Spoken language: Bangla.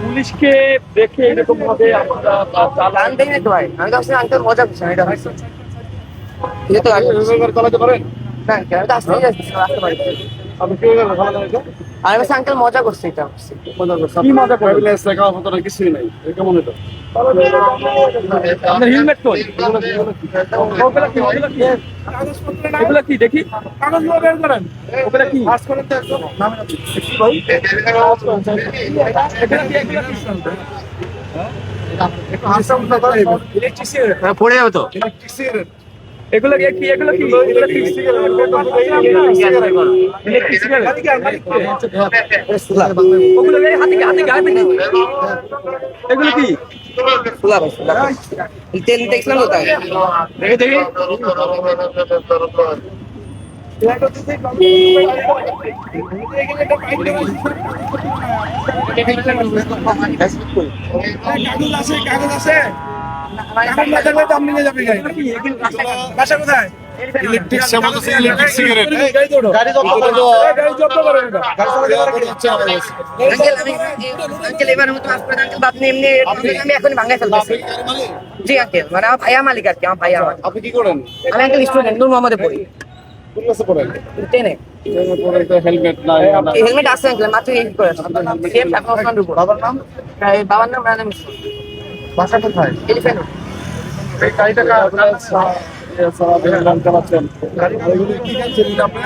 পুলিশকে দেখে এরকম ভাবে আমরা গান দেই না তো ভাই, আমি তো আসলে আঙ্কেল মজা করছি, এটা হয়েছে এটা তো চালাতে পারেন? না আঙ্কেল, আমি তো আসতেই যাচ্ছি, আসতে পারি। আপনি কি করে ভালো লাগে? আর বলছি আঙ্কেল মজা করছে, এটা মজা করছে। কি মজা করবেন? প্রাইভেট লেখা মতো না কিছুই নাই। এই কেমন এটা? আপনার হেলমেট কই? এগুলো কি? ওগুলা কি? এগুলা কি দেখি? কাগজগুলো বের করেন। ওগুলা কি? পাস করেন তো একদম। নামে না। একটু হাসা মুখা করেন। Electric cigarette. পড়ে যাবে তো। Electric cigarette. এগুলা কি? এগুলা কি? এগুলা কি? Electric cigarette. Electric cigarette. মালিক কে? ওগুলো এই হাতে গায়ে নাকি? এগুলো কি? খোলা ভাই, খোলা। তেল দেখলাম তো তাই। দেখি। কাগজ আছে? কাগজ না থাকলে তো আপনি নিয়ে যাবেন গাড়ি। বাসা কোথায়? Electric electric cigarette. গাড়ি জব্দ করেন এটা। আঙ্কেল এবার মতো মাফ করে দেন আঙ্কেল, আপনি এমনি আমি এখনই ভাঙাই ফেলতেছি। জি আঙ্কেল, মানে আমার ভাইয়া মালিক আর কি, আমার ভাইয়া আমার। আপনি কি করেন? আমি আঙ্কেল স্টুডেন্ট, নূর মোহাম্মদে পড়ি, কোন ক্লাসে পড়েন? 10-এ। হেলমেট নাই। হেলমেট আছে আঙ্কেল, মাত্র এই করে সেম টাকা ওসমান রুপো। বাবার নাম? বাবার নাম রানা মিশ্র, বাসা কোথায়? Elephant road. এই গাড়িটা চালাচ্ছেন। গাড়িগুলো কি গাড়ি ছিল আপনি?